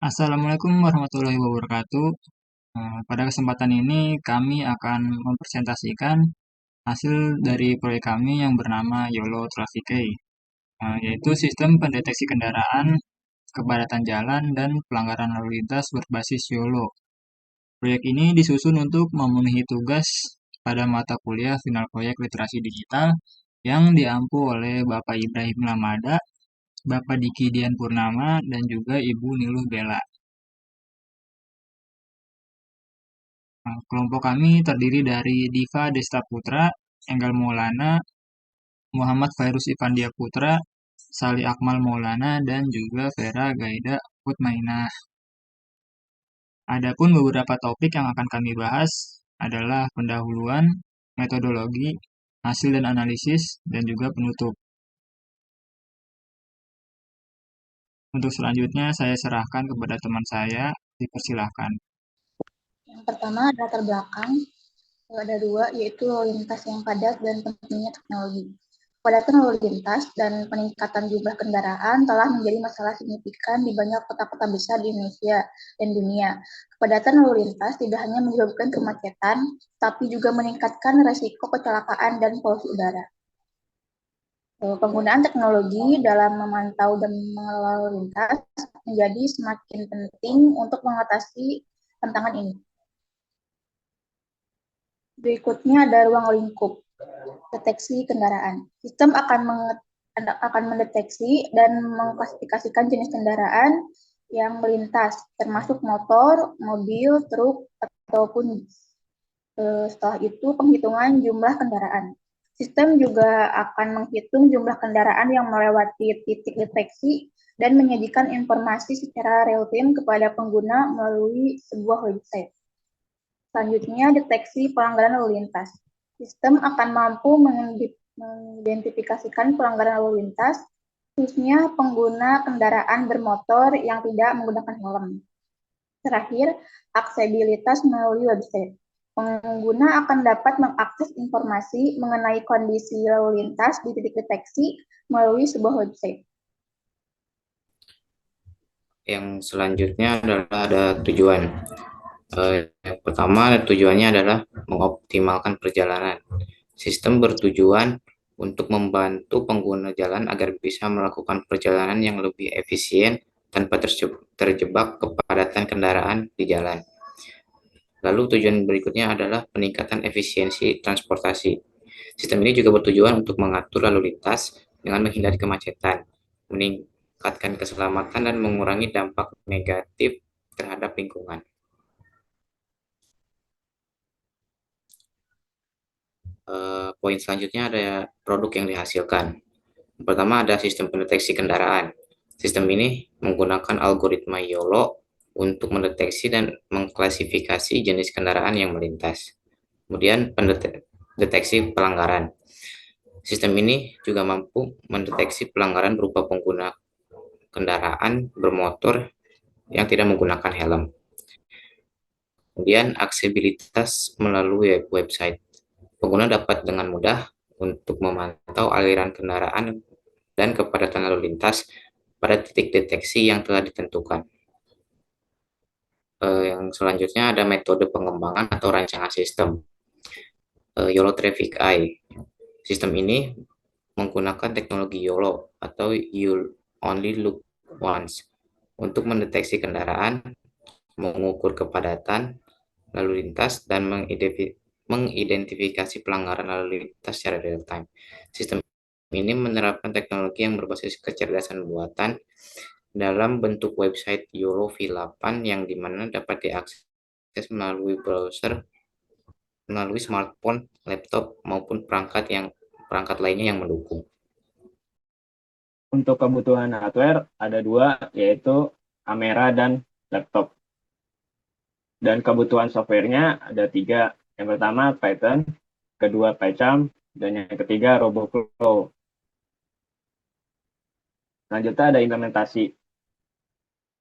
Assalamualaikum warahmatullahi wabarakatuh. Pada kesempatan ini kami akan mempresentasikan hasil dari proyek kami yang bernama YOLO Traffic Eye, yaitu sistem pendeteksi kendaraan, kepadatan jalan, dan pelanggaran lalu lintas berbasis YOLO. Proyek ini disusun untuk memenuhi tugas pada mata kuliah final proyek literasi digital yang diampu oleh Bapak Ibrahim Lamada, Bapak Diki Dian Purnama, dan juga Ibu Niluh Bella. Kelompok kami terdiri dari Diva Desta Putra, Enggal Maulana, Muhammad Fairuz Ivandia Putra, Sali Akmal Maulana, dan juga Vera Gaida Putmainah. Adapun beberapa topik yang akan kami bahas adalah pendahuluan, metodologi, hasil dan analisis, dan juga penutup. Untuk selanjutnya saya serahkan kepada teman saya, dipersilahkan. Yang pertama latar belakang, ada dua, yaitu lalu lintas yang padat dan pentingnya teknologi. Kepadatan lalu lintas dan peningkatan jumlah kendaraan telah menjadi masalah signifikan di banyak kota-kota besar di Indonesia dan dunia. Kepadatan lalu lintas tidak hanya menyebabkan kemacetan, tapi juga meningkatkan resiko kecelakaan dan polusi udara. Penggunaan teknologi dalam memantau dan mengelola lalu lintas menjadi semakin penting untuk mengatasi tantangan ini. Berikutnya ada ruang lingkup, deteksi kendaraan. Sistem akan mendeteksi dan mengklasifikasikan jenis kendaraan yang melintas, termasuk motor, mobil, truk, ataupun bis. Setelah itu penghitungan jumlah kendaraan. Sistem juga akan menghitung jumlah kendaraan yang melewati titik deteksi dan menyajikan informasi secara real time kepada pengguna melalui sebuah website. Selanjutnya, deteksi pelanggaran lalu lintas. Sistem akan mampu mengidentifikasikan pelanggaran lalu lintas, khususnya pengguna kendaraan bermotor yang tidak menggunakan helm. Terakhir, aksesibilitas melalui website. Pengguna akan dapat mengakses informasi mengenai kondisi lalu lintas di titik deteksi melalui sebuah website. Yang selanjutnya adalah ada tujuan. Yang pertama tujuannya adalah mengoptimalkan perjalanan. Sistem bertujuan untuk membantu pengguna jalan agar bisa melakukan perjalanan yang lebih efisien tanpa terjebak kepadatan kendaraan di jalan. Lalu tujuan berikutnya adalah peningkatan efisiensi transportasi. Sistem ini juga bertujuan untuk mengatur lalu lintas dengan menghindari kemacetan, meningkatkan keselamatan dan mengurangi dampak negatif terhadap lingkungan. Poin selanjutnya ada produk yang dihasilkan. Pertama ada sistem pendeteksi kendaraan. Sistem ini menggunakan algoritma YOLO untuk mendeteksi dan mengklasifikasi jenis kendaraan yang melintas. Kemudian pendeteksi pelanggaran. Sistem ini juga mampu mendeteksi pelanggaran berupa pengguna kendaraan bermotor yang tidak menggunakan helm. Kemudian aksesibilitas melalui website. Pengguna dapat dengan mudah untuk memantau aliran kendaraan dan kepadatan lalu lintas pada titik deteksi yang telah ditentukan. Yang selanjutnya ada metode pengembangan atau rancangan sistem. YOLO Traffic Eye. Sistem ini menggunakan teknologi YOLO atau You Only Look Once untuk mendeteksi kendaraan, mengukur kepadatan lalu lintas, dan mengidentifikasi pelanggaran lalu lintas secara real time. Sistem ini menerapkan teknologi yang berbasis kecerdasan buatan dalam bentuk website YOLO V8 yang dimana dapat diakses melalui browser, melalui smartphone, laptop, maupun perangkat lainnya yang mendukung. Untuk kebutuhan hardware ada dua, yaitu kamera dan laptop. Dan kebutuhan softwarenya ada tiga. Yang pertama Python, kedua PyCharm, dan yang ketiga RoboFlow. Selanjutnya ada implementasi.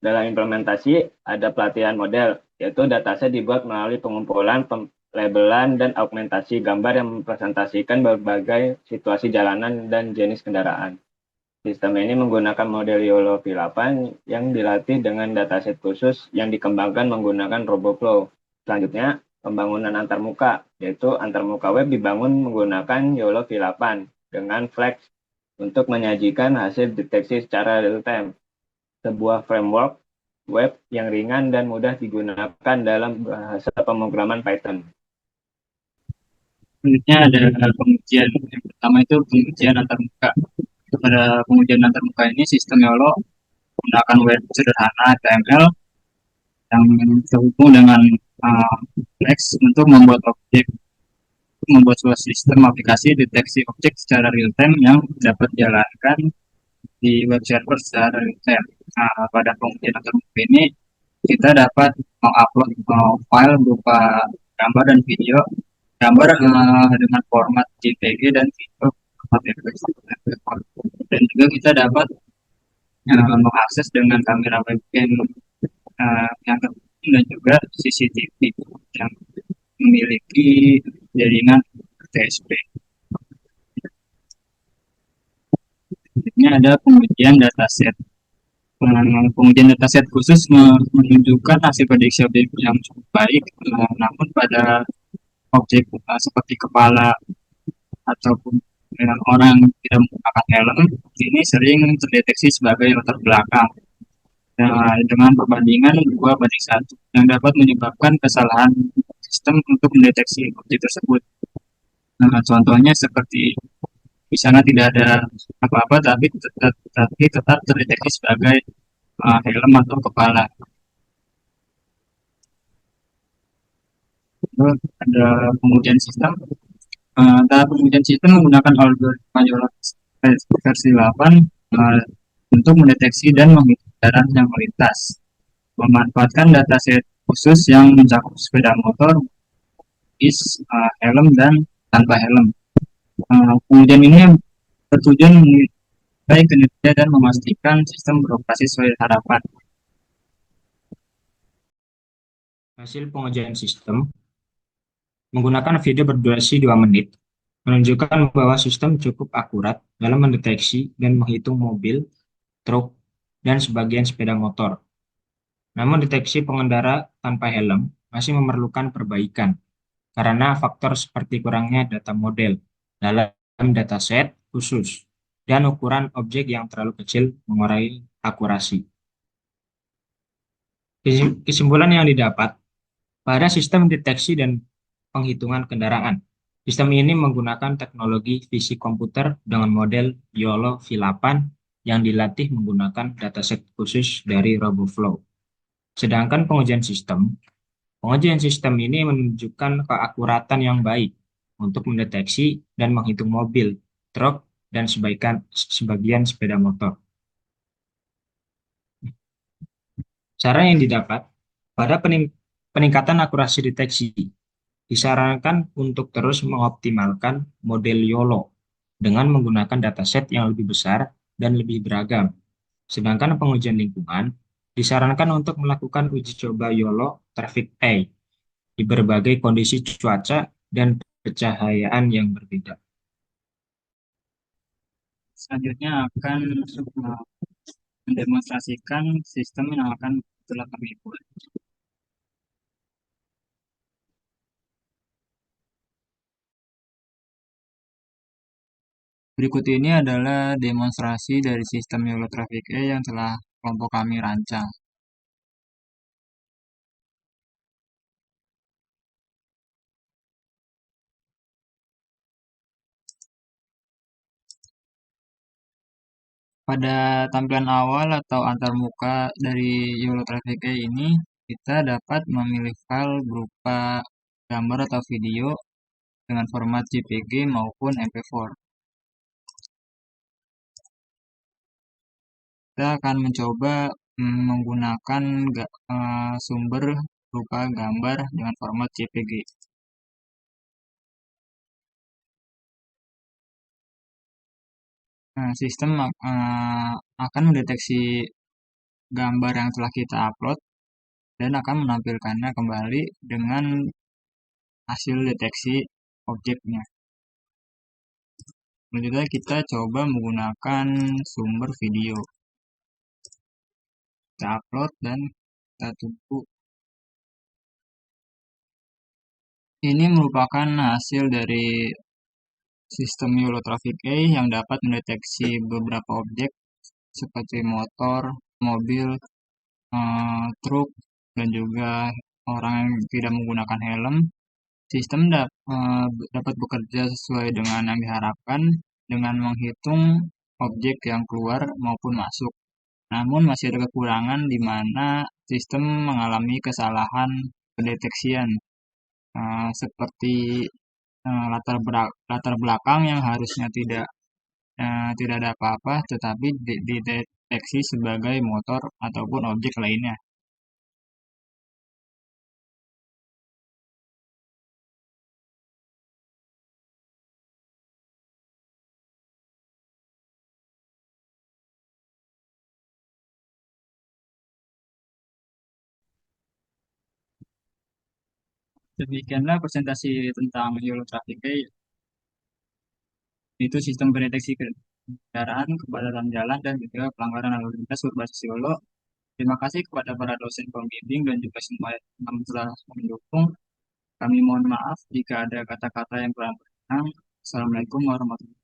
Dalam implementasi ada pelatihan model, yaitu dataset dibuat melalui pengumpulan, pelabelan, dan augmentasi gambar yang mempresentasikan berbagai situasi jalanan dan jenis kendaraan. Sistem ini menggunakan model YOLO V8 yang dilatih dengan dataset khusus yang dikembangkan menggunakan RoboFlow. Selanjutnya, pembangunan antarmuka, yaitu antarmuka web dibangun menggunakan YOLO V8 dengan Flex untuk menyajikan hasil deteksi secara real-time. Sebuah framework web yang ringan dan mudah digunakan dalam bahasa pemrograman Python. Selanjutnya ada pengujian. Yang pertama itu pengujian antarmuka. Pada pengujian antarmuka ini sistem YOLO menggunakan web sederhana HTML yang terhubung dengan Flex untuk membuat sebuah sistem aplikasi deteksi objek secara real time yang dapat dijalankan di web server secara real time. Nah, pada pengujian antarmuka ini kita dapat mengupload file berupa gambar dan video, gambar dengan format JPG dan video format MP4. Dan juga kita dapat mengakses dengan kamera webcam yang terhubung dan juga CCTV yang memiliki jaringan TSP. Ini ada pengujian dataset. Pengujian dataset khusus menunjukkan hasil prediksi objek yang cukup baik, namun pada objek seperti kepala ataupun orang yang tidak menggunakan helm ini sering terdeteksi sebagai latar belakang. Dengan perbandingan 2:1 yang dapat menyebabkan kesalahan sistem untuk mendeteksi objek tersebut. Contohnya seperti misalnya tidak ada apa-apa tapi tetap terdeteksi sebagai helm atau kepala. Lalu ada pengujian sistem. Pengujian sistem menggunakan algoritma YOLO versi 8 untuk mendeteksi dan menghitung kendaraan yang melintas. Memanfaatkan dataset khusus yang mencakup sepeda motor, bis, helm, dan tanpa helm. Pengujian ini bertujuan menilai kinerja dan memastikan sistem beroperasi sesuai harapan. Hasil pengujian sistem menggunakan video berdurasi 2 menit menunjukkan bahwa sistem cukup akurat dalam mendeteksi dan menghitung mobil, truk, dan sebagian sepeda motor. Namun deteksi pengendara tanpa helm masih memerlukan perbaikan karena faktor seperti kurangnya data model dalam dataset khusus dan ukuran objek yang terlalu kecil mengurangi akurasi. Kesimpulan yang didapat pada sistem deteksi dan penghitungan kendaraan. Sistem ini menggunakan teknologi fisik komputer dengan model YOLO V8 yang dilatih menggunakan dataset khusus dari RoboFlow. Sedangkan pengujian sistem ini menunjukkan keakuratan yang baik untuk mendeteksi dan menghitung mobil, truk, dan sebagian sepeda motor. Cara yang didapat pada peningkatan akurasi deteksi disarankan untuk terus mengoptimalkan model YOLO dengan menggunakan dataset yang lebih besar dan lebih beragam. Sedangkan pengujian lingkungan disarankan untuk melakukan uji coba YOLO Traffic A di berbagai kondisi cuaca dan pencahayaan yang berbeda. Selanjutnya akan mendemonstrasikan sistem yang akan telah kami buat. Berikut ini adalah demonstrasi dari sistem YOLO Traffic A yang telah kelompok kami rancang. Pada tampilan awal atau antarmuka dari YOLO Traffic A ini, kita dapat memilih file berupa gambar atau video dengan format JPG maupun MP4. Kita akan mencoba menggunakan sumber berupa gambar dengan format JPG. Sistem akan mendeteksi gambar yang telah kita upload dan akan menampilkannya kembali dengan hasil deteksi objeknya. Selanjutnya kita coba menggunakan sumber video. Kita upload dan kita tunggu. Ini merupakan hasil dari sistem YOLO Traffic Eye yang dapat mendeteksi beberapa objek seperti motor, mobil, truk, dan juga orang yang tidak menggunakan helm. Sistem dapat bekerja sesuai dengan yang diharapkan dengan menghitung objek yang keluar maupun masuk. Namun masih ada kekurangan di mana sistem mengalami kesalahan pendeteksian, seperti latar belakang yang harusnya tidak ada apa-apa, tetapi dideteksi sebagai motor ataupun objek lainnya. Demikianlah presentasi tentang YOLO Traffic Eye. Itu sistem pendeteksi kendaraan, kepadatan jalan, dan juga pelanggaran lalu lintas berbasis YOLO. Terima kasih kepada para dosen pembimbing dan juga semua yang telah mendukung. Kami mohon maaf jika ada kata-kata yang kurang berkenan. Assalamualaikum warahmatullahi wabarakatuh.